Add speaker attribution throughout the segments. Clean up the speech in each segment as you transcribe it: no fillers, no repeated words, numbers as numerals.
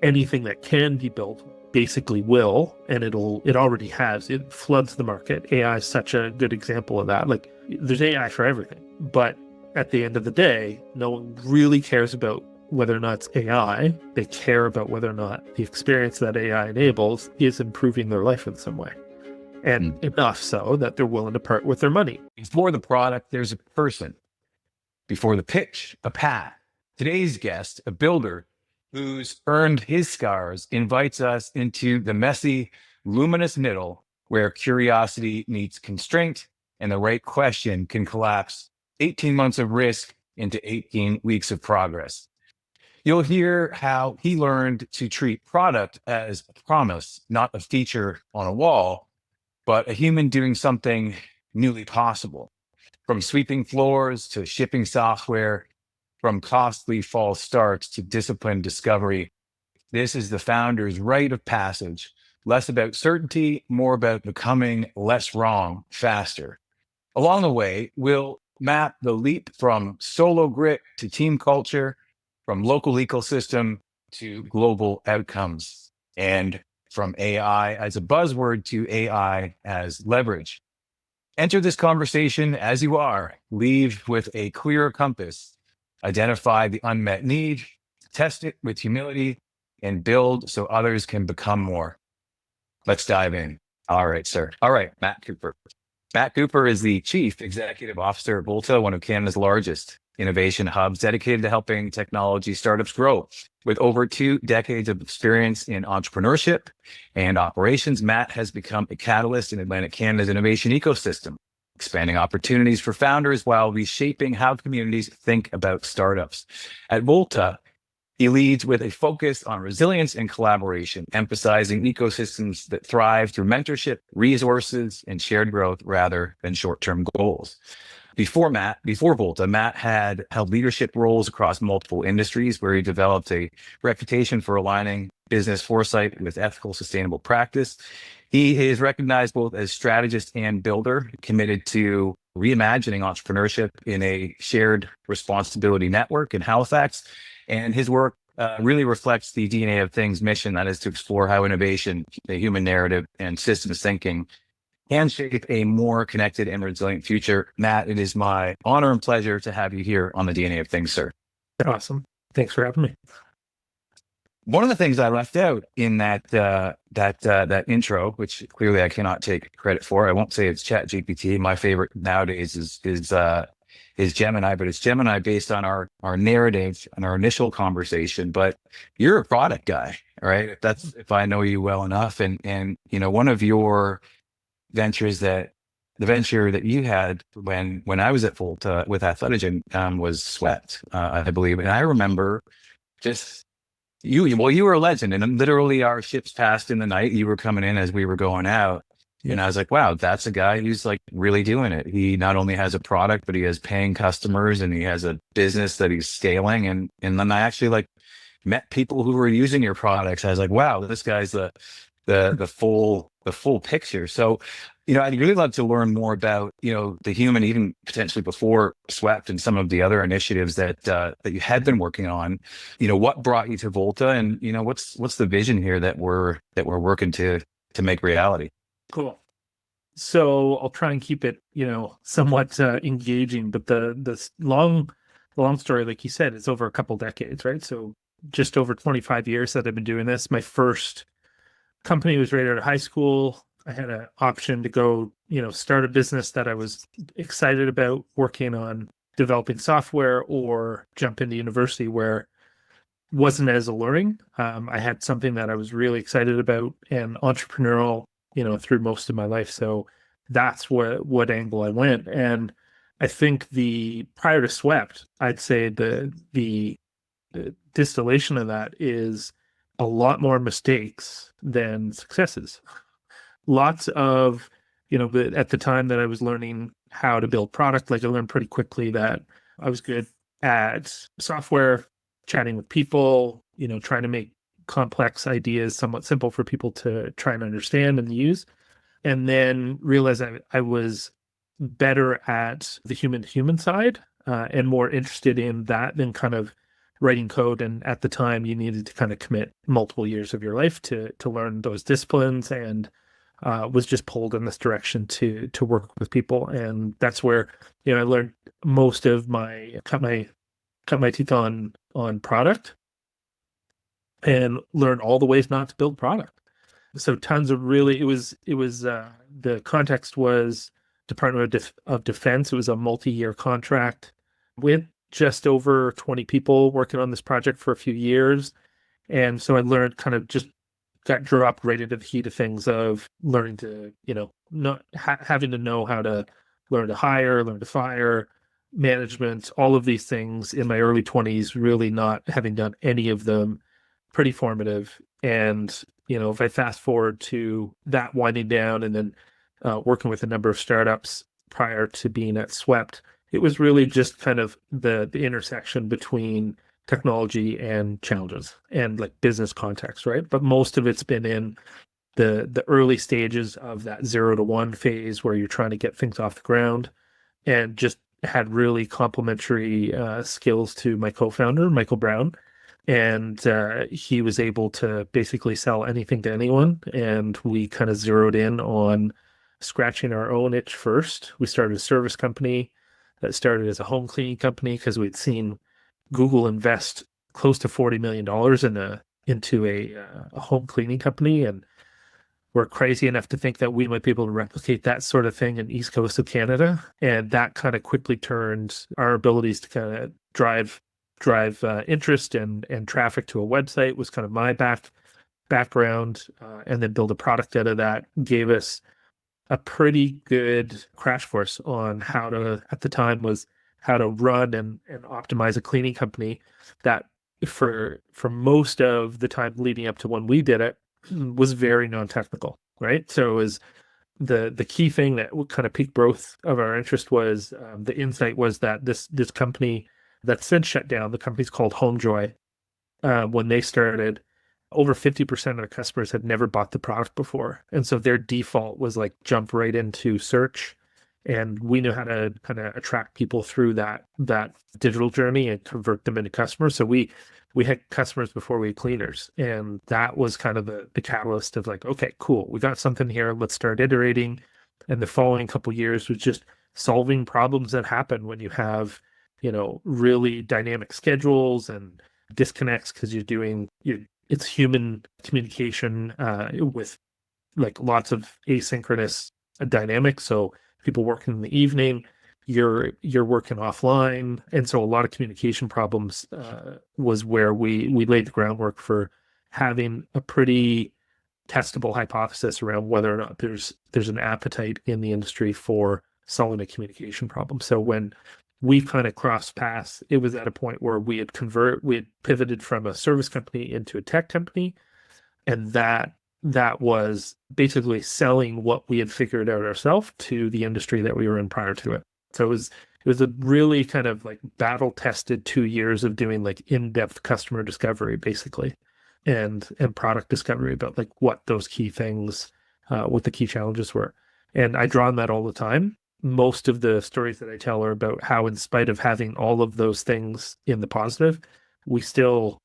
Speaker 1: anything that can be built basically will, and it already has. It floods the market. AI is such a good example of that. Like, there's AI for everything, but at the end of the day, no one really cares about whether or not it's AI. They care about whether or not the experience that AI enables is improving their life in some way. And enough so that they're willing to part with their money.
Speaker 2: Before the product, there's a person. Before the pitch, a path. Today's guest, a builder who's earned his scars, invites us into the messy, luminous middle where curiosity meets constraint and the right question can collapse 18 months of risk into 18 weeks of progress. You'll hear how he learned to treat product as a promise, not a feature on a wall, but a human doing something newly possible. From sweeping floors to shipping software, from costly false starts to disciplined discovery, this is the founder's rite of passage. Less about certainty, more about becoming less wrong faster. Along the way, we'll map the leap from solo grit to team culture, from local ecosystem to global outcomes, and from AI as a buzzword to AI as leverage. Enter this conversation as you are, leave with a clearer compass, identify the unmet need, test it with humility, and build so others can become more. Let's dive in. All right, sir. All right, Matt Cooper. Matt Cooper is the Chief Executive Officer at Volta, one of Canada's largest innovation hubs dedicated to helping technology startups grow. With over 2 decades of experience in entrepreneurship and operations, Matt has become a catalyst in Atlantic Canada's innovation ecosystem, expanding opportunities for founders while reshaping how communities think about startups. At Volta, he leads with a focus on resilience and collaboration, emphasizing ecosystems that thrive through mentorship, resources, and shared growth rather than short-term goals. Before Volta, Matt had held leadership roles across multiple industries where he developed a reputation for aligning business foresight with ethical, sustainable practice. He is recognized both as strategist and builder, committed to reimagining entrepreneurship in a shared responsibility network in Halifax. And his work really reflects the DNA of Things mission, that is to explore how innovation, the human narrative, and systems thinking can shape a more connected and resilient future. Matt, it is my honor and pleasure to have you here on the DNA of Things, sir.
Speaker 1: Awesome. Thanks for having me.
Speaker 2: One of the things I left out in that intro, which clearly I cannot take credit for, I won't say it's ChatGPT. My favorite nowadays is Gemini, but it's Gemini based on our narrative and our initial conversation. But you're a product guy, right? If I know you well enough, and you know, one of your ventures the venture that you had when I was at Volta with Athletigen was Swept, I believe. And I remember just you were a legend, and literally our ships passed in the night. You were coming in as we were going out. And I was like, wow, that's a guy who's like really doing it. He not only has a product, but he has paying customers and he has a business that he's scaling. And then I actually like met people who were using your products. I was like, wow, this guy's the full picture. So, you know, I'd really love to learn more about, you know, the human, even potentially before Swept and some of the other initiatives that you had been working on. You know, what brought you to Volta, and you know, what's the vision here that we're working to make reality?
Speaker 1: Cool. So I'll try and keep it, you know, somewhat engaging, but the long story, like you said, is over a couple decades, right? So just over 25 years that I've been doing this. My first company was right out of high school. I had an option to go, you know, start a business that I was excited about, working on developing software, or jump into university where wasn't as alluring. I had something that I was really excited about and entrepreneurial, you know, through most of my life. So that's what angle I went. And I think prior to Swept, I'd say the distillation of that is a lot more mistakes than successes. Lots of, you know, but at the time that I was learning how to build product, like I learned pretty quickly that I was good at software, chatting with people, you know, trying to make complex ideas somewhat simple for people to try and understand and use. And then realized I was better at the human-to-human side and more interested in that than kind of writing code. And at the time, you needed to kind of commit multiple years of your life to learn those disciplines, and was just pulled in this direction to work with people. And that's where, I learned most of my cut my teeth on product, and learn all the ways not to build product. So tons of really, it was the context was Department of Defense. It was a multi-year contract. We had just over 20 people working on this project for a few years. And so I learned, kind of just got dropped right into the heat of things of learning to, not having to know how to learn to hire, learn to fire, management, all of these things in my early 20s, really not having done any of them. Pretty formative. And, if I fast forward to that winding down, and then working with a number of startups prior to being at Swept, it was really just kind of the intersection between technology and challenges and like business context, right? But most of it's been in the early stages of that 0 to 1 phase where you're trying to get things off the ground, and just had really complementary skills to my co-founder, Michael Brown. And he was able to basically sell anything to anyone. And we kind of zeroed in on scratching our own itch first. We started a service company that started as a home cleaning company because we'd seen Google invest close to $40 million into a home cleaning company. And we're crazy enough to think that we might be able to replicate that sort of thing in East Coast of Canada. And that kind of quickly turned our abilities to kind of drive interest and traffic to a website was kind of my background, and then build a product out of that gave us a pretty good crash course on how to, at the time, was how to run and optimize a cleaning company that for most of the time leading up to when we did it was very non-technical, right? So it was the key thing that kind of piqued both of our interest was the insight was that this company that's since shut down, the company's called Homejoy. When they started, over 50% of the customers had never bought the product before. And so their default was like jump right into search. And we knew how to kind of attract people through that digital journey and convert them into customers. So we had customers before we had cleaners. And that was kind of the catalyst of like, okay, cool, we got something here. Let's start iterating. And the following couple of years was just solving problems that happen when you have, really dynamic schedules and disconnects because it's human communication with like lots of asynchronous dynamics. So people working in the evening, you're working offline, and so a lot of communication problems was where we laid the groundwork for having a pretty testable hypothesis around whether or not there's an appetite in the industry for solving a communication problem. So when we kind of crossed paths, it was at a point where we had pivoted from a service company into a tech company, and that was basically selling what we had figured out ourselves to the industry that we were in prior to it. So it was a really kind of like battle tested 2 years of doing like in-depth customer discovery, basically, and product discovery about like what those key things, what the key challenges were. And I draw on that all the time. Most of the stories that I tell are about how, in spite of having all of those things in the positive, we still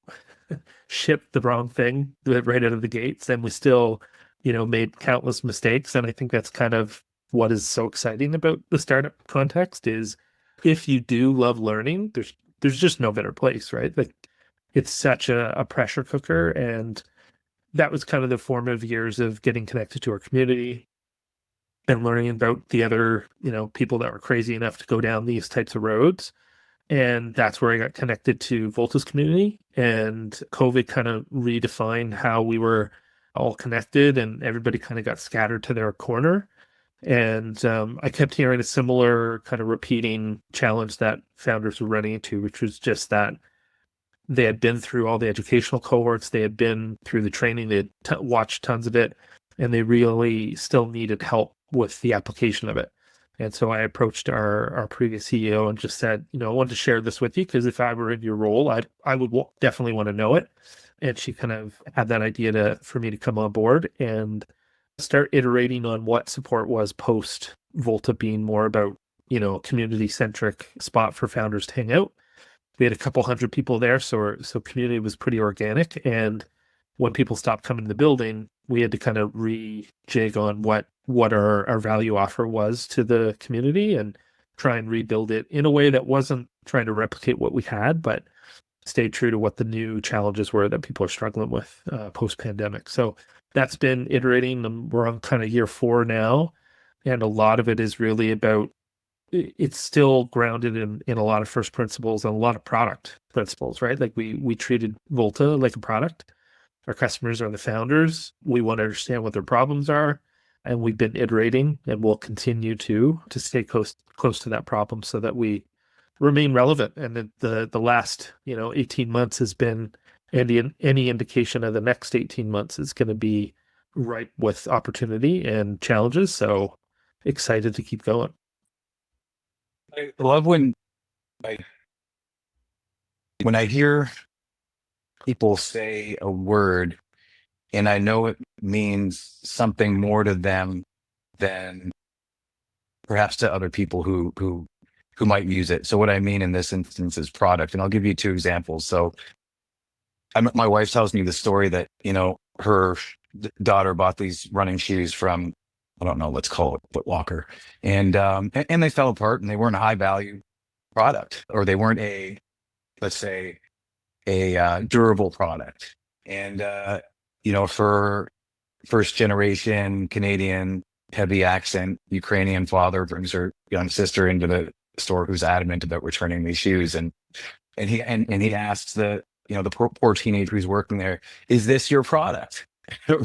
Speaker 1: shipped the wrong thing right out of the gates, and we still, made countless mistakes. And I think that's kind of what is so exciting about the startup context is if you do love learning, there's just no better place, right? Like it's such a pressure cooker. And that was kind of the formative years of getting connected to our community and learning about the other, people that were crazy enough to go down these types of roads. And that's where I got connected to Volta's community. And COVID kind of redefined how we were all connected, and everybody kind of got scattered to their corner. And I kept hearing a similar kind of repeating challenge that founders were running into, which was just that they had been through all the educational cohorts, they had been through the training, they had watched tons of it, and they really still needed help with the application of it. And so I approached our previous CEO and just said, I wanted to share this with you because if I were in your role, I would definitely want to know it. And she kind of had that idea for me to come on board and start iterating on what support was post Volta being more about, a community centric spot for founders to hang out. we had a couple hundred people there, so community was pretty organic. And when people stopped coming to the building, we had to kind of rejig on what our value offer was to the community and try and rebuild it in a way that wasn't trying to replicate what we had, but stay true to what the new challenges were that people are struggling with post-pandemic. So that's been iterating, and we're on kind of year 4 now. And a lot of it is really about, it's still grounded in a lot of first principles and a lot of product principles, right? Like we treated Volta like a product. Our customers are the founders. We want to understand what their problems are. And we've been iterating and we'll continue to stay close to that problem so that we remain relevant. And the last, 18 months has been, any indication of the next 18 months is going to be ripe with opportunity and challenges. So excited to keep going.
Speaker 2: I love I when I hear people say a word and I know it means something more to them than perhaps to other people who might use it. So what I mean in this instance is product, and I'll give you 2 examples. So my wife tells me the story that her daughter bought these running shoes from, I don't know, let's call it Foot Locker, and they fell apart and they weren't a high value product, or they weren't let's say a durable product. And for first generation Canadian, heavy accent Ukrainian father brings her young sister into the store who's adamant about returning these shoes, and he asks the poor teenager who's working there, is this your product?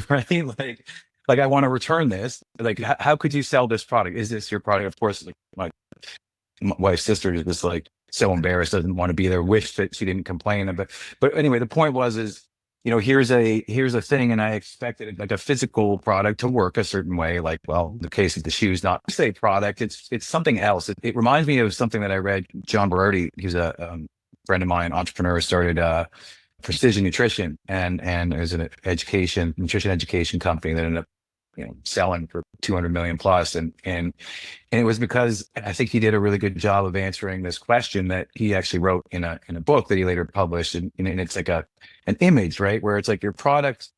Speaker 2: Right? Like I want to return this. Like, how could you sell this product? Is this your product? Of course, like my wife's sister is just like so embarrassed, doesn't want to be there, wish that she didn't complain. But anyway, the point is, here's a thing, and I expected like a physical product to work a certain way. Like, well, in the case of the shoes, not say product, it's something else. It reminds me of something that I read. John Berardi, he's a friend of mine, entrepreneur, started Precision Nutrition, and it was an nutrition education company that ended up selling for 200 million plus, and it was because I think he did a really good job of answering this question that he actually wrote in a book that he later published, and it's like an image, right, where it's like your product,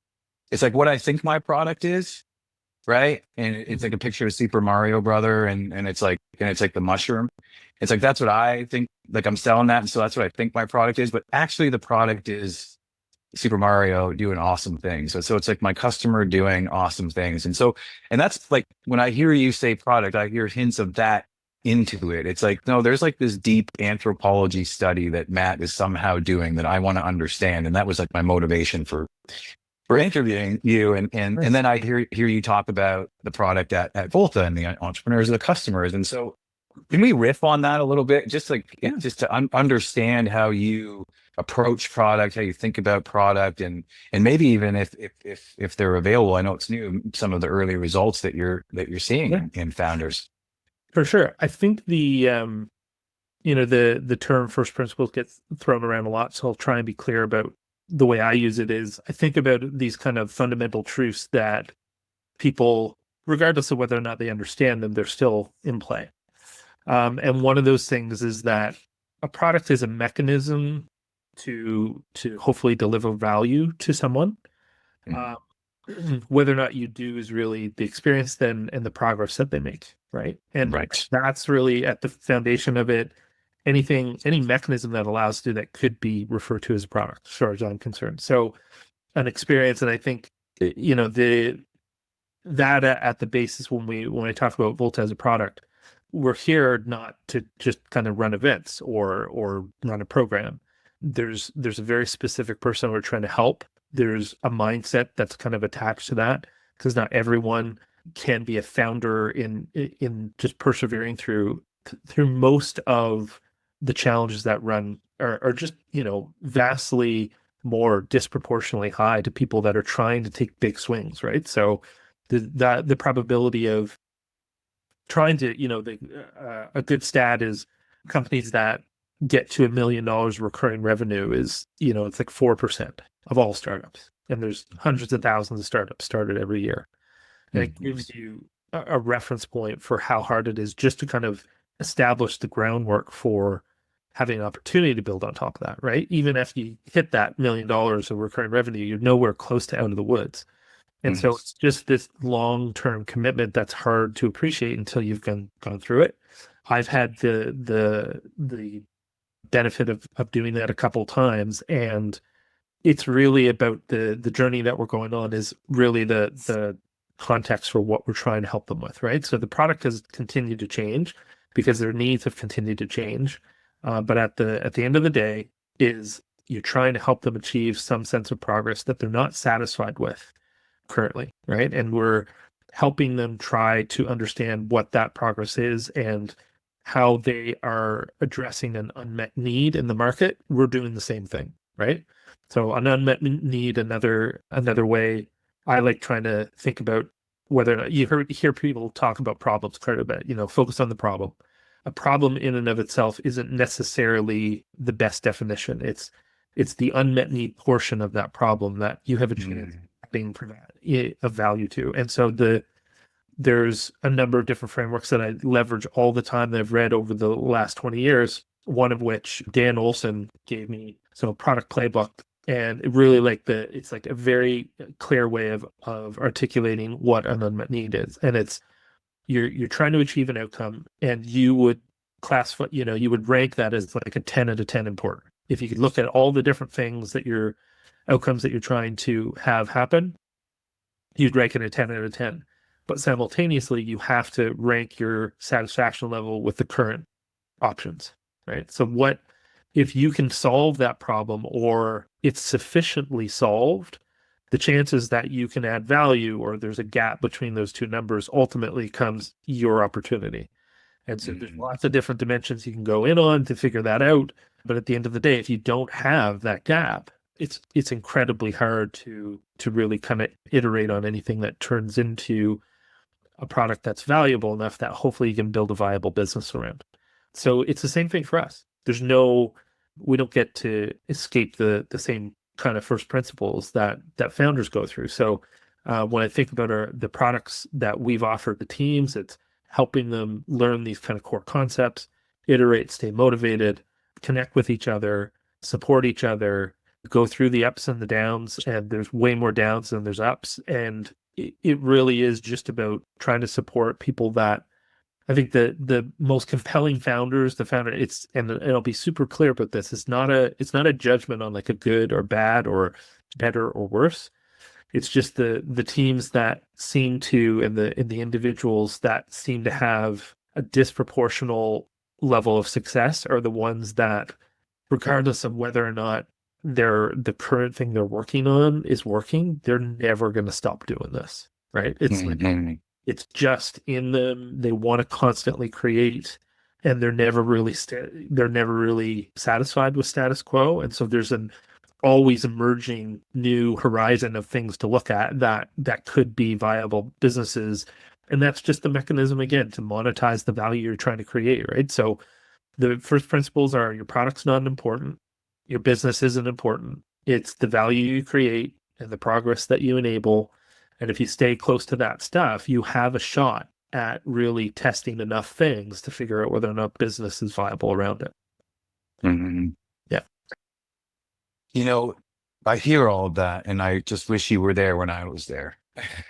Speaker 2: it's like what I think my product is, right, and it's like a picture of Super Mario Brother, and it's like the mushroom. It's like, that's what I think, like I'm selling that, and so that's what I think my product is, but actually the product is Super Mario doing awesome things. So it's like my customer doing awesome things. And that's like, when I hear you say product, I hear hints of that into it. It's like, no, there's like this deep anthropology study that Matt is somehow doing that I want to understand. And that was like my motivation for interviewing you. And then I hear you talk about the product at Volta and the entrepreneurs and the customers. And so can we riff on that a little bit? Just to understand how you approach product, how you think about product, and maybe even if they're available. I know it's new, some of the early results that you're seeing in founders.
Speaker 1: For sure. I think the term first principles gets thrown around a lot, so I'll try and be clear about the way I use it. Is I think about these kind of fundamental truths that people, regardless of whether or not they understand them, they're still in play. And one of those things is that a product is a mechanism to hopefully deliver value to someone. Whether or not you do is really the experience then and the progress that they make, right? And that's really at the foundation of it. Any mechanism that allows to do that could be referred to as a product, as far as I'm concerned. So an experience, and I think that at the basis when I talk about Volta as a product, we're here not to just kind of run events or run a program. There's a very specific person we're trying to help. There's a mindset that's kind of attached to that, because not everyone can be a founder in just persevering through most of the challenges that run are just vastly more disproportionately high to people that are trying to take big swings, right? So the probability of trying to, a good stat is companies that get to $1 million recurring revenue is, it's like 4% of all startups. And there's hundreds of thousands of startups started every year. And it gives you a reference point for how hard it is just to kind of establish the groundwork for having an opportunity to build on top of that, right? Even if you hit that $1 million of recurring revenue, you're nowhere close to out of the woods. And so it's just this long-term commitment that's hard to appreciate until you've gone through it. I've had the benefit of doing that a couple times, and it's really about the journey that we're going on is really the context for what we're trying to help them with, right? So the product has continued to change because their needs have continued to change. But at the end of the day, is you're trying to help them achieve some sense of progress that they're not satisfied with currently, right? And we're helping them try to understand what that progress is and how they are addressing an unmet need in the market. We're doing the same thing, right? So an unmet need, another way I like trying to think about whether or not hear people talk about problems quite a bit, focus on the problem. A problem in and of itself isn't necessarily the best definition. It's the unmet need portion of that problem that you have a chance of value to. And so there's a number of different frameworks that I leverage all the time that I've read over the last 20 years, one of which Dan Olson gave me, so product playbook. And it really it's like a very clear way of articulating what an unmet need is. And it's, you're trying to achieve an outcome, and you would classify, you would rank that as like a 10 out of 10 important. If you could look at all the different things that outcomes that you're trying to have happen, you'd rank it a 10 out of 10. But simultaneously, you have to rank your satisfaction level with the current options, right? So if you can solve that problem, or it's sufficiently solved, the chances that you can add value or there's a gap between those two numbers ultimately comes your opportunity. And so there's lots of different dimensions you can go in on to figure that out. But at the end of the day, if you don't have that gap, it's incredibly hard to really kind of iterate on anything that turns into a product that's valuable enough that hopefully you can build a viable business around. So it's the same thing for us. We don't get to escape the same kind of first principles that founders go through. So when I think about the products that we've offered the teams, it's helping them learn these kind of core concepts, iterate, stay motivated, connect with each other, support each other, go through the ups and the downs. And there's way more downs than there's ups. And it really is just about trying to support people that I think the most compelling founders, and I'll be super clear about this. It's not a judgment on like a good or bad or better or worse. It's just the teams that seem to, and the individuals that seem to have a disproportional level of success are the ones that, regardless of whether or not the current thing they're working on is working, they're never going to stop doing this, right? It's just in them. They want to constantly create, and they're never really satisfied with status quo. And so there's an always emerging new horizon of things to look at that could be viable businesses. And that's just the mechanism, again, to monetize the value you're trying to create, right? So the first principles are your product's not important. Your business isn't important. It's the value you create and the progress that you enable. And if you stay close to that stuff, you have a shot at really testing enough things to figure out whether or not business is viable around it.
Speaker 2: Mm-hmm.
Speaker 1: Yeah.
Speaker 2: I hear all of that, and I just wish you were there when I was there.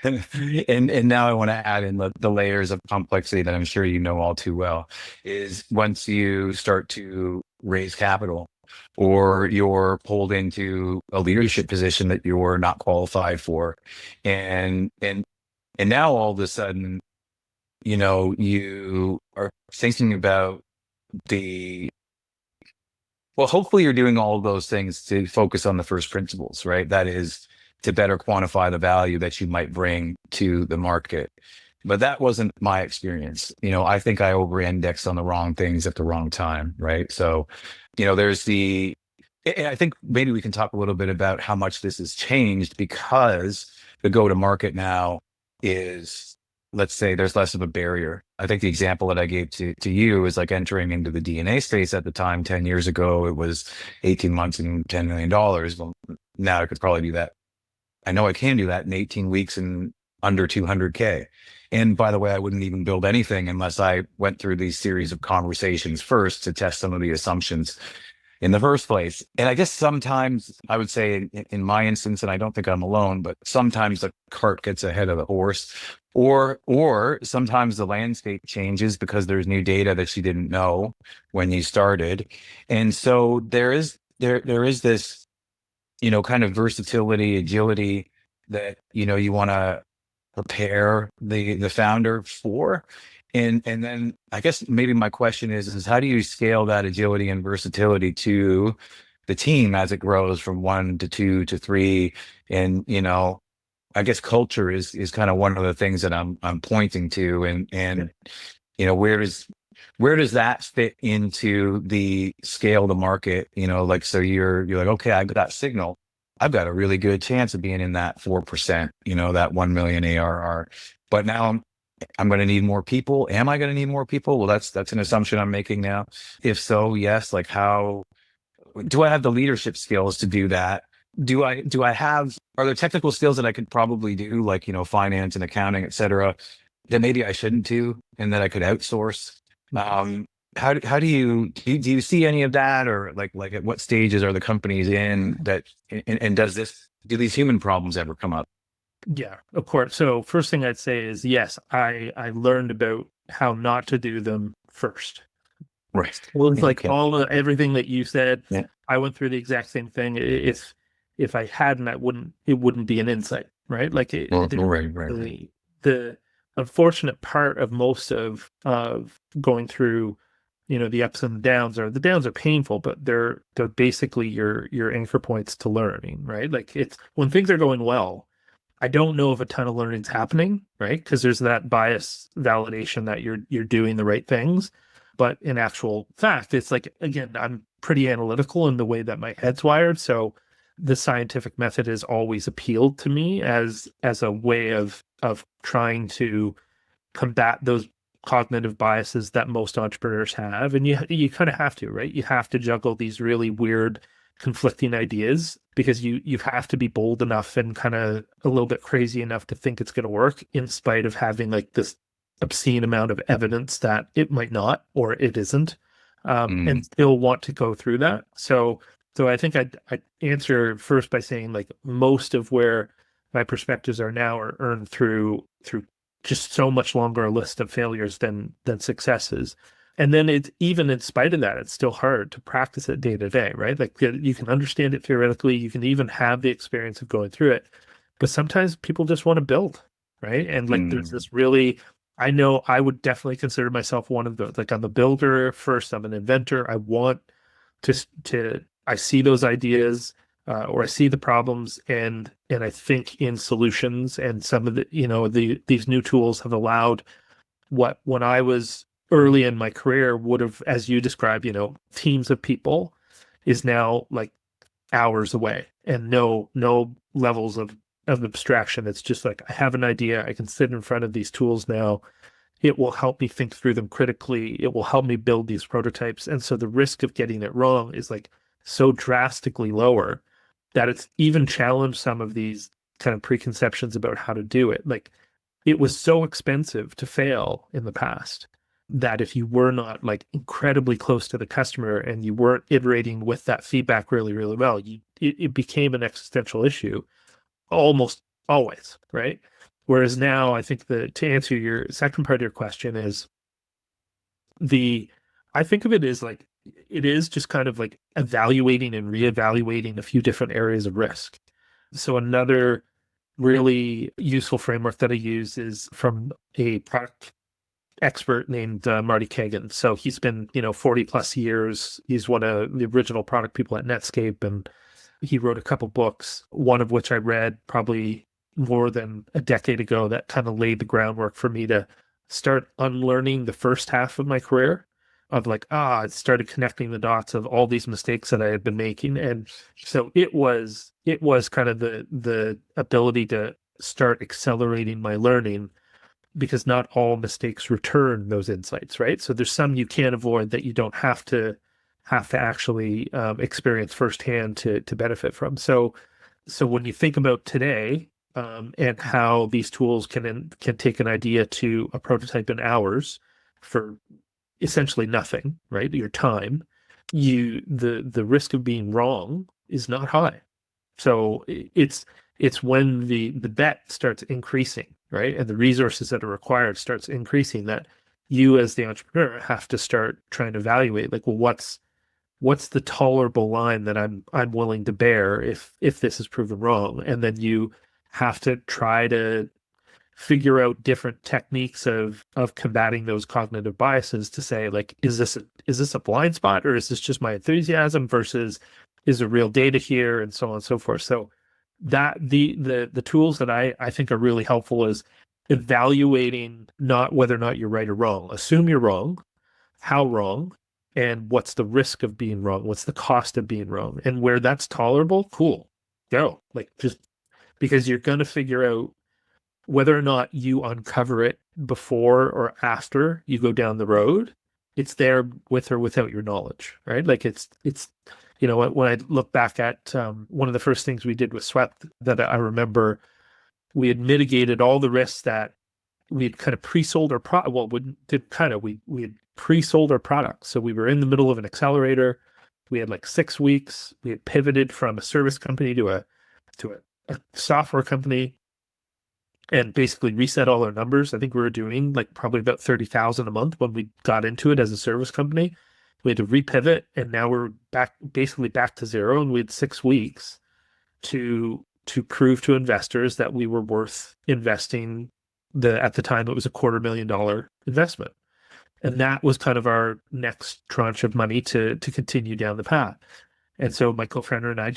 Speaker 2: and now I want to add in the layers of complexity that I'm sure you know all too well, is once you start to raise capital, or you're pulled into a leadership position that you're not qualified for. And now all of a sudden, you are thinking about hopefully you're doing all of those things to focus on the first principles, right? That is to better quantify the value that you might bring to the market. But that wasn't my experience. I think I over-indexed on the wrong things at the wrong time, right? So, I think maybe we can talk a little bit about how much this has changed, because the go-to-market now is, let's say, there's less of a barrier. I think the example that I gave to you is like entering into the DNA space at the time. 10 years ago, it was 18 months and $10 million. Well, now I could probably do that. I know I can do that in 18 weeks and under 200K. And by the way, I wouldn't even build anything unless I went through these series of conversations first to test some of the assumptions in the first place. And I guess sometimes I would say in my instance, and I don't think I'm alone, but sometimes the cart gets ahead of the horse, or sometimes the landscape changes because there's new data that you didn't know when you started. And so there is this, kind of versatility, agility that, you want to prepare the founder for. And then I guess maybe my question is how do you scale that agility and versatility to the team as it grows from 1 to 2 to 3? And, I guess culture is kind of one of the things that I'm pointing to. And where does that fit into the scale of the market? Like, so you're like, okay, I've got that signal. I've got a really good chance of being in that 4%, that 1 million ARR. But now I'm going to need more people. Am I going to need more people? Well, that's an assumption I'm making now. If so, yes. Like, how do I have the leadership skills to do that? Are there technical skills that I could probably do, like, finance and accounting, et cetera, that maybe I shouldn't do and that I could outsource? How do you see any of that, or like at what stages are the companies in that, and do these human problems ever come up?
Speaker 1: Yeah, of course. So first thing I'd say is yes, I learned about how not to do them first.
Speaker 2: Right.
Speaker 1: Well, it's like
Speaker 2: Okay.
Speaker 1: everything that you said.
Speaker 2: Yeah.
Speaker 1: I went through the exact same thing. If I hadn't, it wouldn't be an insight, right? Like
Speaker 2: Well, right.
Speaker 1: the unfortunate part of most of going through, the ups and downs, are the downs are painful, but they're basically your anchor points to learning, right? Like, it's when things are going well, I don't know if a ton of learning's happening, right? Because there's that bias validation that you're doing the right things. But in actual fact, it's like, again, I'm pretty analytical in the way that my head's wired. So the scientific method has always appealed to me as a way of trying to combat those cognitive biases that most entrepreneurs have. And you kind of have to, right? You have to juggle these really weird conflicting ideas, because you have to be bold enough and kind of a little bit crazy enough to think it's going to work, in spite of having like this obscene amount of evidence that it might not, or it isn't,
Speaker 2: Mm,
Speaker 1: and still want to go through that. So I think I'd answer first by saying, like, most of where my perspectives are now are earned through just so much longer a list of failures than successes. And then it's, even in spite of that, it's still hard to practice it day to day, right? Like, you can understand it theoretically, you can even have the experience of going through it, but sometimes people just want to build, right? And like, there's
Speaker 2: mm,
Speaker 1: this really, I know I would definitely consider myself one of those. Like, I'm a builder first, I'm an inventor. I want I see those ideas, or I see the problems, and I think in solutions. And some of these new tools have allowed what, when I was early in my career, would have, as you described, teams of people, is now like hours away, and no levels of abstraction. It's just like, I have an idea, I can sit in front of these tools now. It will help me think through them critically. It will help me build these prototypes. And so the risk of getting it wrong is like so drastically lower that it's even challenged some of these kind of preconceptions about how to do it. Like, it was so expensive to fail in the past that if you were not like incredibly close to the customer and you weren't iterating with that feedback really, really well, it became an existential issue almost always, right? Whereas now, I think to answer your second part of your question is the, I think of it as like, it is just kind of like evaluating and reevaluating a few different areas of risk. So another really useful framework that I use is from a product expert named Marty Kagan. So he's been, 40 plus years. He's one of the original product people at Netscape, and he wrote a couple books, one of which I read probably more than a decade ago, that kind of laid the groundwork for me to start unlearning the first half of my career, of like, I started connecting the dots of all these mistakes that I had been making. And so it was kind of the ability to start accelerating my learning, because not all mistakes return those insights, right? So there's some you can't avoid that you don't have to actually experience firsthand to benefit from. So when you think about today, and how these tools can take an idea to a prototype in hours for essentially nothing, right? Your time, the risk of being wrong is not high. So it's when the bet starts increasing, right? And the resources that are required starts increasing that you as the entrepreneur have to start trying to evaluate like, well, what's the tolerable line that I'm willing to bear if this is proven wrong? And then you have to try to figure out different techniques of combating those cognitive biases to say like, is this a blind spot, or is this just my enthusiasm versus is there real data here, and so on and so forth. So that the tools that I think are really helpful is evaluating not whether or not you're right or wrong. Assume you're wrong, how wrong, and what's the risk of being wrong, what's the cost of being wrong, and where that's tolerable, cool, go. Like, just because you're going to figure out whether or not you uncover it before or after you go down the road, it's there with or without your knowledge, right? Like, it's when I look back at one of the first things we did with Sweat, that I remember, we had mitigated all the risks that we had kind of pre-sold our product. Well, we had pre-sold our product. So we were in the middle of an accelerator. We had like 6 weeks. We had pivoted from a service company to a software company and basically reset all our numbers. I think we were doing like probably about 30,000 a month when we got into it as a service company. We had to repivot, and now we're basically back to zero. And we had 6 weeks to prove to investors that we were worth investing. At the time, it was $250,000 investment. And that was kind of our next tranche of money to continue down the path. And so my co-founder and I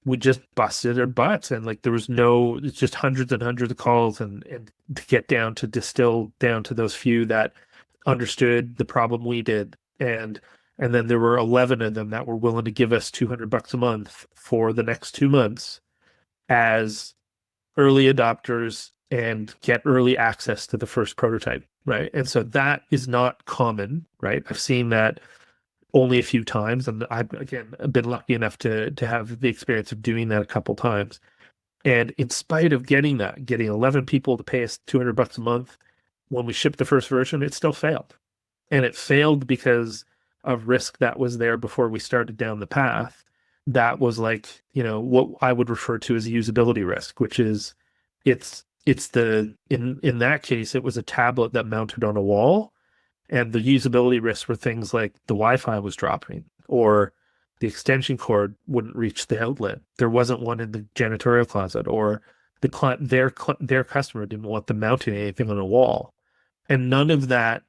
Speaker 1: we just busted our butts, and like it's just hundreds and hundreds of calls and to get down to distill down to those few that understood the problem we did. And then there were 11 of them that were willing to give us $200 a month for the next 2 months as early adopters and get early access to the first prototype, right? And so that is not common, right? I've seen that only a few times, and I've again been lucky enough to have the experience of doing that a couple times. And in spite of getting 11 people to pay us $200 a month, when we shipped the first version, it still failed. And it failed because of risk that was there before we started down the path. That was like, what I would refer to as a usability risk, which is in that case, it was a tablet that mounted on a wall, and the usability risks were things like the Wi-Fi was dropping, or the extension cord wouldn't reach the outlet. There wasn't one in the janitorial closet, or their customer didn't want them mounting anything on a wall. And none of that,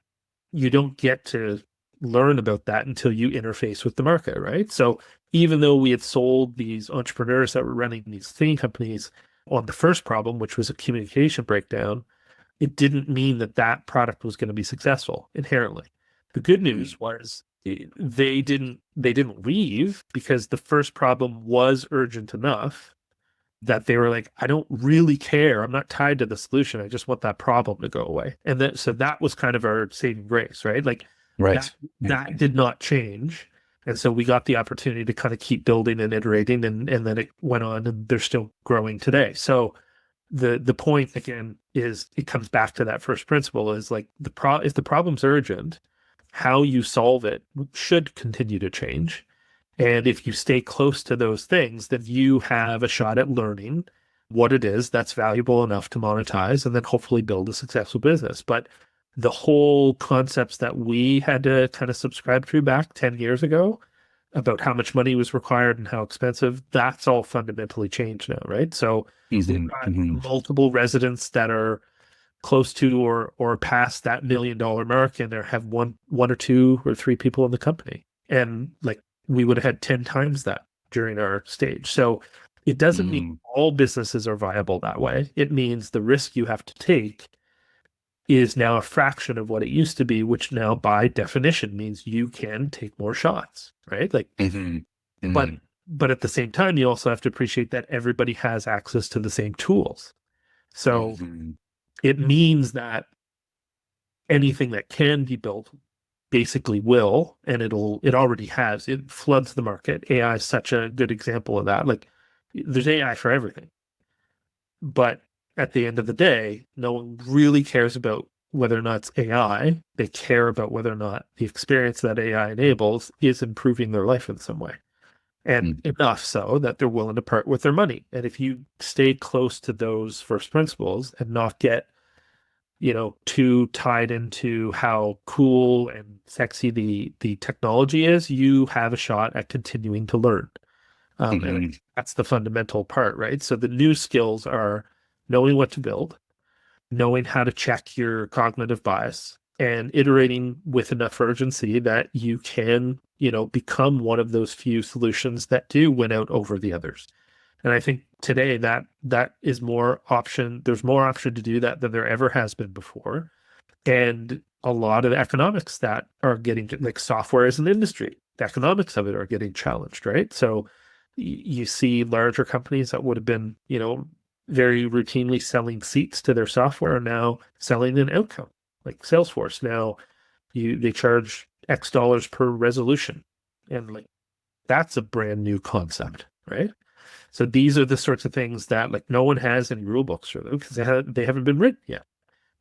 Speaker 1: you don't get to learn about that until you interface with the market, right? So even though we had sold these entrepreneurs that were running these theme companies on the first problem, which was a communication breakdown, it didn't mean that product was going to be successful inherently. The good news was they didn't leave, because the first problem was urgent enough that they were like, I don't really care. I'm not tied to the solution. I just want that problem to go away. And so that was kind of our saving grace, right? Like,
Speaker 2: Right.
Speaker 1: that did not change. And so we got the opportunity to kind of keep building and iterating, and then it went on, and they're still growing today. So the point again is, it comes back to that first principle, is like, if the problem's urgent, how you solve it should continue to change. And if you stay close to those things, then you have a shot at learning what it is that's valuable enough to monetize, and then hopefully build a successful business. But the whole concepts that we had to kind of subscribe to back 10 years ago about how much money was required and how expensive, that's all fundamentally changed now, right? So we've got multiple residents that are close to or past that $1 million mark, and there have one or two or three people in the company. And like, we would have had 10 times that during our stage. So it doesn't mean all businesses are viable that way. It means the risk you have to take is now a fraction of what it used to be, which now by definition means you can take more shots, right? Like, but at the same time, you also have to appreciate that everybody has access to the same tools. So it means that anything that can be built basically will, and it already has. It floods the market. AI is such a good example of that. Like, there's AI for everything. But at the end of the day, no one really cares about whether or not it's AI. They care about whether or not the experience that AI enables is improving their life in some way. And
Speaker 2: Mm.
Speaker 1: enough so that they're willing to part with their money. And if you stay close to those first principles and not get, too tied into how cool and sexy the technology is, you have a shot at continuing to learn. And
Speaker 2: Mhm.
Speaker 1: that's the fundamental part, right? So the new skills are knowing what to build, knowing how to check your cognitive bias, and iterating with enough urgency that you can, become one of those few solutions that do win out over the others. And I think today that is more option. There's more option to do that than there ever has been before. And a lot of economics that are getting, like, software as an industry, the economics of it are getting challenged, right? So you see larger companies that would have been, very routinely selling seats to their software are now selling an outcome. Like Salesforce now, they charge X dollars per resolution. And like that's a brand new concept, right? So these are the sorts of things that, like, no one has any rule books for them because they haven't been written yet.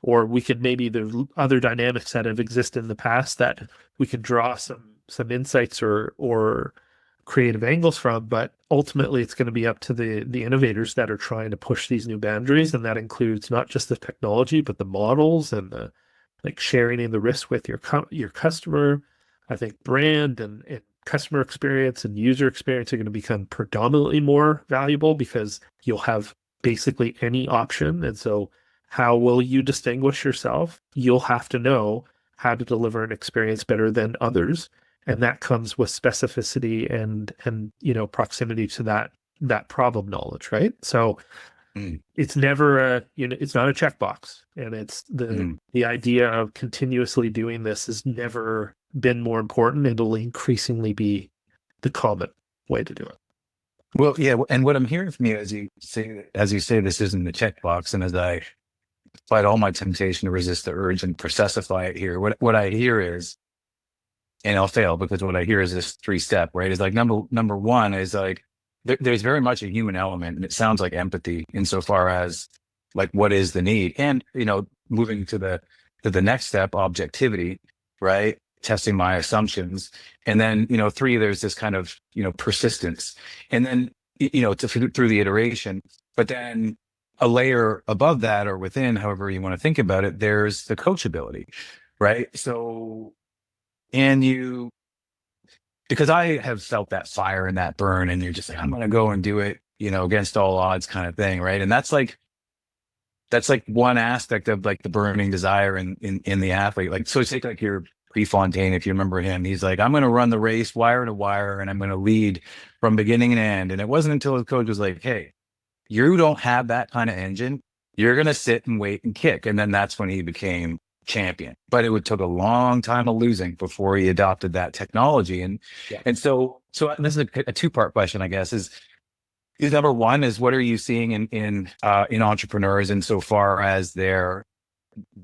Speaker 1: Or we could, maybe there's other dynamics that have existed in the past that we could draw some insights or creative angles from, but ultimately it's going to be up to the innovators that are trying to push these new boundaries, and that includes not just the technology but the models and the, like, sharing in the risk with your customer. I think brand and customer experience and user experience are going to become predominantly more valuable because you'll have basically any option. And so how will you distinguish yourself? You'll have to know how to deliver an experience better than others. And that comes with specificity and proximity to that problem knowledge, right? So
Speaker 2: Mm.
Speaker 1: it's never it's not a checkbox, and it's the
Speaker 2: Mm.
Speaker 1: the idea of continuously doing this has never been more important. It'll increasingly be the common way to do it.
Speaker 2: Well, yeah, and what I'm hearing from you as you say, this isn't the checkbox, and as I fight all my temptation to resist the urge and processify it here, what I hear is, and I'll fail because what I hear is this three-step, right? Is like number one is like there's very much a human element, and it sounds like empathy insofar as like what is the need, and moving to the next step, objectivity, right? Testing my assumptions, and then three, there's this kind of persistence, and then through the iteration, but then a layer above that or within, however you want to think about it, there's the coachability, right? So and because I have felt that fire and that burn, and you're just like, I'm going to go and do it, against all odds kind of thing. Right. And that's like one aspect of like the burning desire in the athlete. Like, so take like your Prefontaine, if you remember him, he's like, I'm going to run the race wire to wire and I'm going to lead from beginning and end. And it wasn't until his coach was like, hey, you don't have that kind of engine. You're going to sit and wait and kick. And then that's when he became champion. But it took a long time of losing before he adopted that technology. And
Speaker 1: Yeah.
Speaker 2: and so this is a two-part question, I guess, is number one is what are you seeing in entrepreneurs insofar as their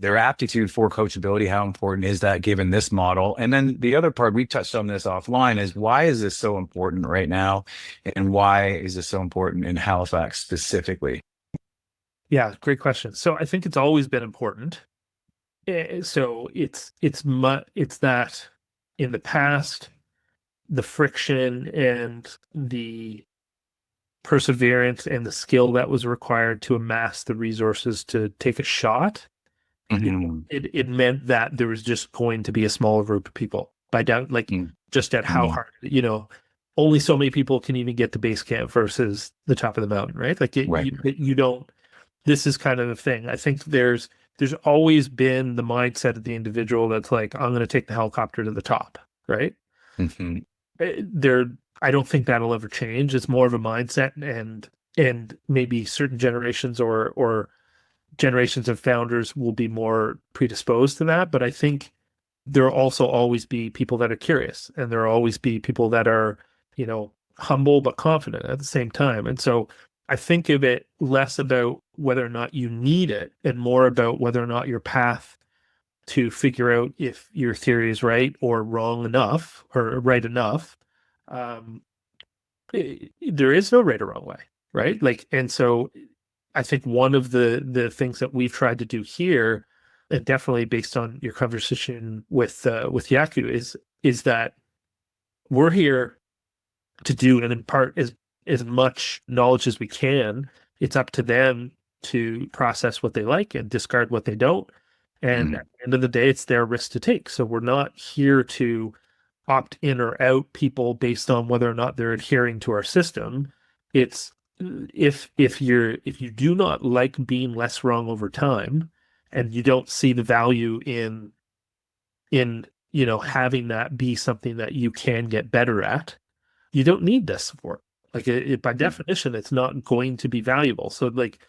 Speaker 2: aptitude for coachability? How important is that given this model? And then the other part, we touched on this offline, is why is this so important right now? And why is this so important in Halifax specifically?
Speaker 1: Yeah, great question. So I think it's always been important. So it's that in the past, the friction and the perseverance and the skill that was required to amass the resources to take a shot,
Speaker 2: Mhm.
Speaker 1: it meant that there was just going to be a smaller group of people by down, like,
Speaker 2: Mm.
Speaker 1: just at how
Speaker 2: Mm.
Speaker 1: hard, only so many people can even get to base camp versus the top of the mountain, right? Like
Speaker 2: Right.
Speaker 1: you don't, this is kind of the thing. I think there's always been the mindset of the individual that's like, I'm going to take the helicopter to the top, right?
Speaker 2: Mhm.
Speaker 1: There, I don't think that'll ever change. It's more of a mindset, and maybe certain generations or generations of founders will be more predisposed to that. But I think there'll also always be people that are curious, and there'll always be people that are, humble but confident at the same time. And so I think of it less about whether or not you need it and more about whether or not your path to figure out if your theory is right or wrong enough or right enough. There is no right or wrong way, right? Like, and so I think one of the things that we've tried to do here, and definitely based on your conversation with Yaku, is that we're here to do and impart as much knowledge as we can. It's up to them to process what they like and discard what they don't. And
Speaker 2: Mm,
Speaker 1: at the end of the day, it's their risk to take. So we're not here to opt in or out people based on whether or not they're adhering to our system. It's if you do not like being less wrong over time and you don't see the value in having that be something that you can get better at, you don't need this support. Like by definition, it's not going to be valuable. So like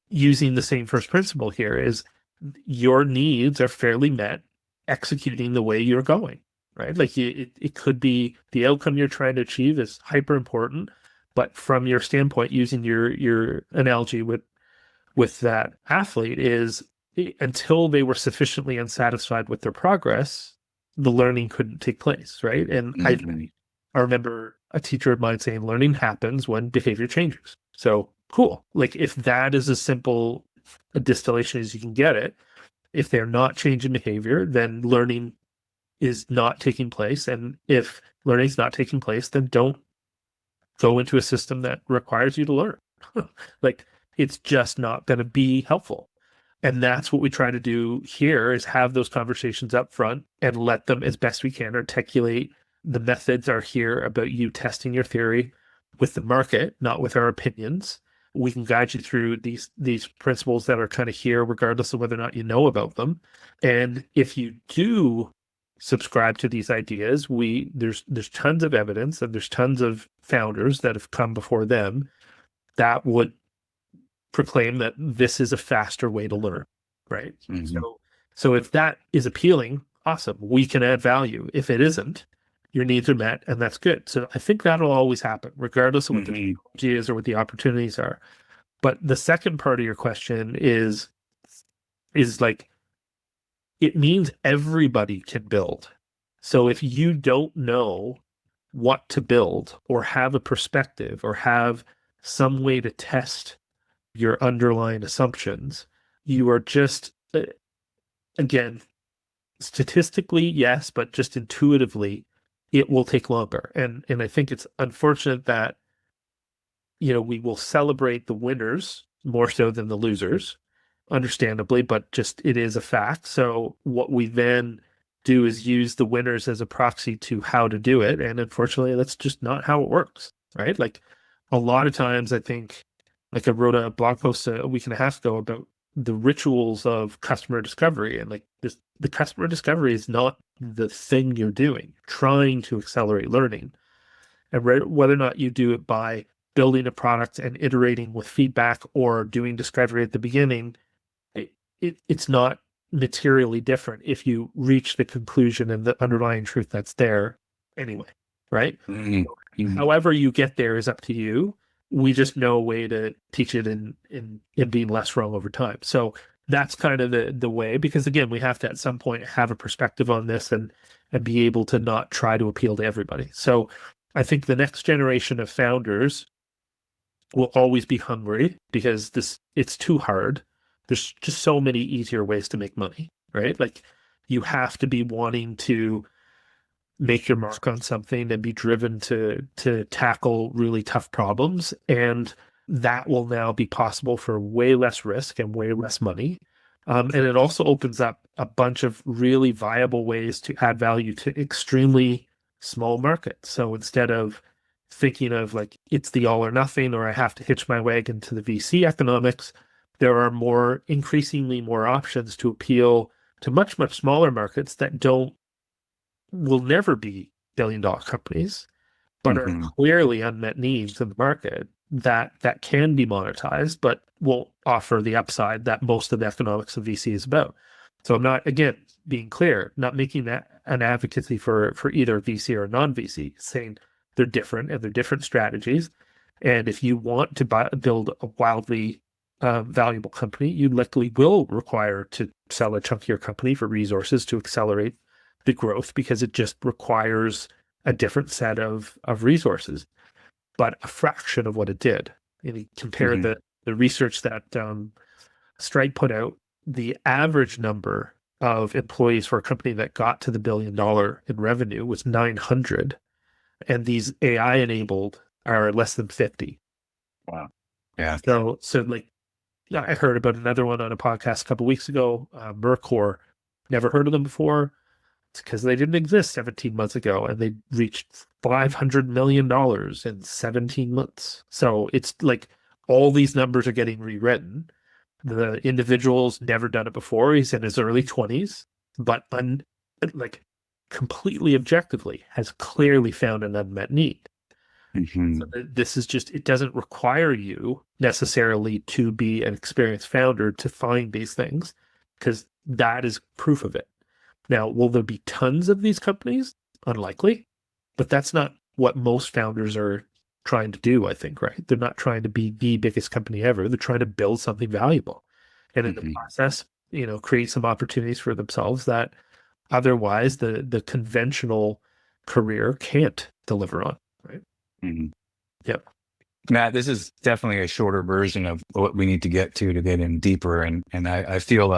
Speaker 1: using the same first principle here is your needs are fairly met executing the way you're going, right? Like it could be the outcome you're trying to achieve is hyper important, but from your standpoint, using your analogy with that athlete is until they were sufficiently unsatisfied with their progress, the learning couldn't take place, right? And
Speaker 2: mm,
Speaker 1: I remember a teacher of mine saying learning happens when behavior changes. So cool. Like if that is as simple a distillation as you can get it, if they're not changing behavior, then learning is not taking place. And if learning is not taking place, then don't go into a system that requires you to learn. Like it's just not going to be helpful. And that's what we try to do here is have those conversations up front and let them as best we can articulate the methods are here about you testing your theory with the market, not with our opinions. We can guide you through these principles that are kind of here, regardless of whether or not you know about them. And if you do subscribe to these ideas, there's tons of evidence and there's tons of founders that have come before them that would proclaim that this is a faster way to learn, right?
Speaker 2: mm,
Speaker 1: So if that is appealing, awesome, we can add value. If it isn't, your needs are met, and that's good. So I think that'll always happen, regardless of what the
Speaker 2: mm,
Speaker 1: technology is or what the opportunities are. But the second part of your question is like it means everybody can build. So if you don't know what to build or have a perspective or have some way to test your underlying assumptions, you are just, again, statistically, yes, but just intuitively, it will take longer. And I think it's unfortunate that, we will celebrate the winners more so than the losers, understandably, but just it is a fact. So what we then do is use the winners as a proxy to how to do it. And unfortunately, that's just not how it works, right? Like a lot of times, I think, like I wrote a blog post a week and a half ago about the rituals of customer discovery. And like this, the customer discovery is not the thing you're doing, trying to accelerate learning. And whether or not you do it by building a product and iterating with feedback or doing discovery at the beginning, it's not materially different if you reach the conclusion and the underlying truth that's there anyway, right?
Speaker 2: mm, mm,
Speaker 1: However you get there is up to you. We just know a way to teach it in being less wrong over time. So that's kind of the way, because again, we have to at some point have a perspective on this and be able to not try to appeal to everybody. So I think the next generation of founders will always be hungry because it's too hard. There's just so many easier ways to make money, right? Like you have to be wanting to make your mark on something and be driven to tackle really tough problems. And that will now be possible for way less risk and way less money. And it also opens up a bunch of really viable ways to add value to extremely small markets. So instead of thinking of like it's the all or nothing, or I have to hitch my wagon to the VC economics, there are increasingly more options to appeal to much, much smaller markets that will never be billion-dollar companies, but are
Speaker 2: mm,
Speaker 1: clearly unmet needs in the market that can be monetized, but won't offer the upside that most of the economics of VC is about. So I'm not, again, being clear, not making that an advocacy for either VC or non-VC, saying they're different and they're different strategies. And if you want to build a wildly valuable company, you likely will require to sell a chunk of your company for resources to accelerate the growth because it just requires a different set of resources, but a fraction of what it did. And you compare
Speaker 2: mm,
Speaker 1: the the research that Stripe put out, the average number of employees for a company that got to the $1 billion in revenue was 900, and these AI enabled are less than 50.
Speaker 2: Wow. Yeah.
Speaker 1: So like, yeah, I heard about another one on a podcast a couple weeks ago, Mercor. Never heard of them before. It's because they didn't exist 17 months ago, and they reached $500 million in 17 months. So it's like all these numbers are getting rewritten. The individual's never done it before. He's in his early 20s, but like completely objectively has clearly found an unmet need. So this is just, it doesn't require you necessarily to be an experienced founder to find these things, because that is proof of it. Now, will there be tons of these companies? Unlikely, but that's not what most founders are trying to do, I think, right? They're not trying to be the biggest company ever. They're trying to build something valuable. And in the process, create some opportunities for themselves that otherwise the conventional career can't deliver on, right? Yep.
Speaker 2: Matt, this is definitely a shorter version of what we need to get in deeper. And I feel,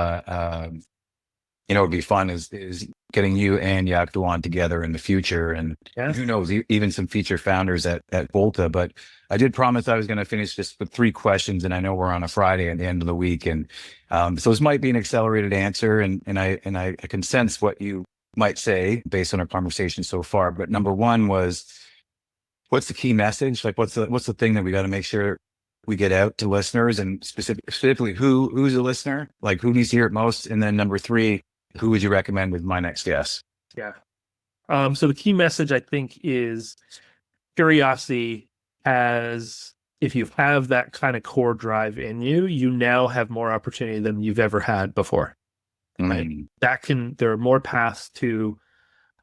Speaker 2: it'd be fun is getting you and Yakto on together in the future. And who knows, even some feature founders at Volta. But I did promise I was going to finish just with 3 questions. And I know we're on a Friday at the end of the week. And so this might be an accelerated answer. And I can sense what you might say based on our conversation so far. But number 1 was, what's the key message? Like, what's the thing that we got to make sure we get out to listeners, and specifically who's a listener? Like, who needs to hear it most? And then number 3, who would you recommend with my next guest?
Speaker 1: Yeah. So the key message, I think, is curiosity. As if you have that kind of core drive in you, you now have more opportunity than you've ever had before. Right? There are more paths to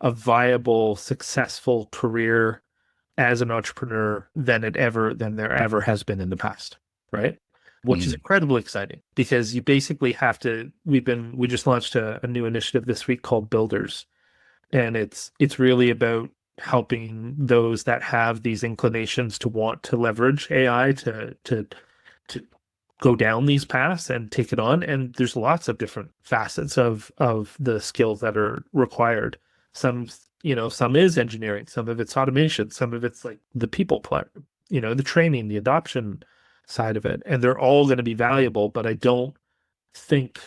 Speaker 1: a viable, successful career as an entrepreneur than there ever has been in the past, right? Which is incredibly exciting, because you basically have to. We just launched a new initiative this week called Builders, and it's really about helping those that have these inclinations to want to leverage AI to go down these paths and take it on. And there's lots of different facets of the skills that are required. Some is engineering, some of it's automation, some of it's like the people part, the training, the adoption side of it. And they're all going to be valuable, but I don't think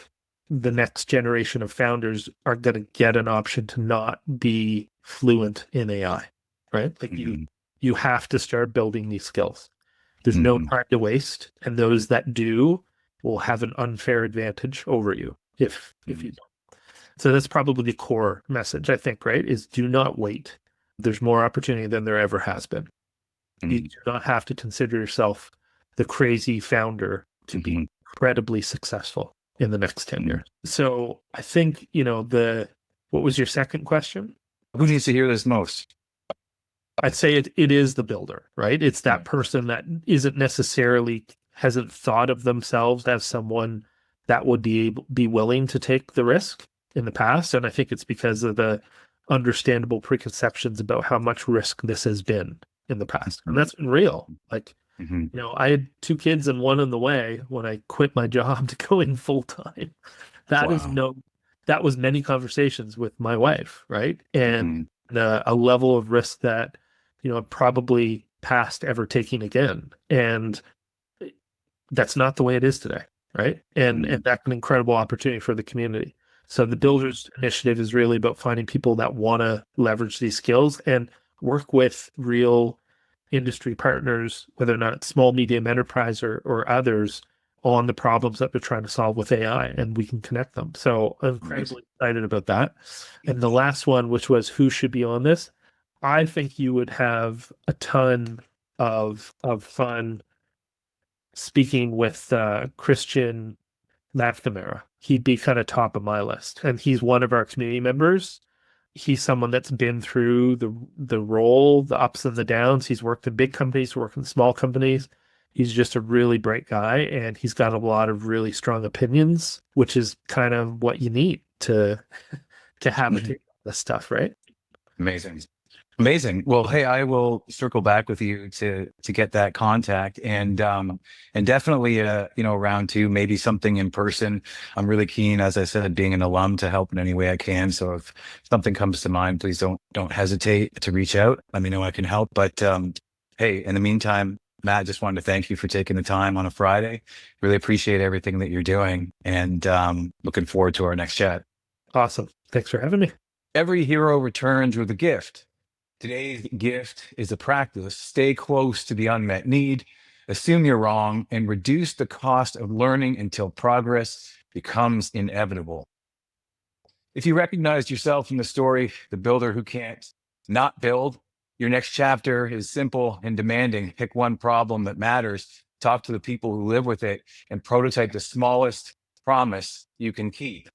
Speaker 1: the next generation of founders are going to get an option to not be fluent in AI, right? Like you have to start building these skills. There's no time to waste, and those that do will have an unfair advantage over you if you don't. So that's probably the core message, I think, right? Is do not wait. There's more opportunity than there ever has been. You do not have to consider yourself the crazy founder to be incredibly successful in the next 10 years. So I think, what was your second question?
Speaker 2: Who needs to hear this most?
Speaker 1: I'd say it is the builder, right? It's that person that hasn't thought of themselves as someone that would be willing to take the risk in the past. And I think it's because of the understandable preconceptions about how much risk this has been in the past. And that's been real. Like, I had 2 kids and one on the way when I quit my job to go in full time. That was many conversations with my wife, right? And a level of risk that, probably past ever taking again. And that's not the way it is today, right? And that's an incredible opportunity for the community. So the Builders Initiative is really about finding people that want to leverage these skills and work with real industry partners, whether or not it's small, medium enterprise or others, on the problems that they're trying to solve with AI, and we can connect them. So I'm incredibly excited about that. And the last one, which was who should be on this, I think you would have a ton of fun speaking with Christian McNamara. He'd be kind of top of my list, and he's one of our community members. He's someone that's been through the role, the ups and the downs. He's worked in big companies, worked in small companies. He's just a really bright guy, and he's got a lot of really strong opinions, which is kind of what you need to have this stuff, right?
Speaker 2: Amazing. Amazing. Well, hey, I will circle back with you to get that contact and definitely round two, maybe something in person. I'm really keen, as I said, being an alum to help in any way I can. So if something comes to mind, please don't hesitate to reach out. Let me know I can help. But hey, in the meantime, Matt, just wanted to thank you for taking the time on a Friday. Really appreciate everything that you're doing and looking forward to our next chat.
Speaker 1: Awesome. Thanks for having me.
Speaker 2: Every hero returns with a gift. Today's gift is a practice. Stay close to the unmet need, assume you're wrong, and reduce the cost of learning until progress becomes inevitable. If you recognized yourself in the story, the builder who can't not build, your next chapter is simple and demanding. Pick one problem that matters, talk to the people who live with it, and prototype the smallest promise you can keep.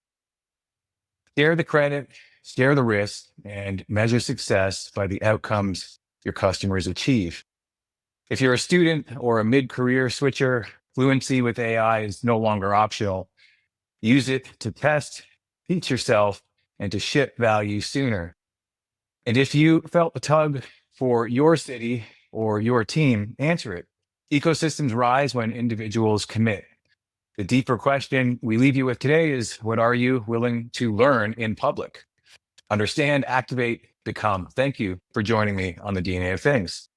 Speaker 2: Share the credit, share the risk, and measure success by the outcomes your customers achieve. If you're a student or a mid-career switcher, fluency with AI is no longer optional. Use it to test, teach yourself, and to ship value sooner. And if you felt a tug for your city or your team, answer it. Ecosystems rise when individuals commit. The deeper question we leave you with today is, what are you willing to learn in public? Understand, activate, become. Thank you for joining me on the DNA of Things.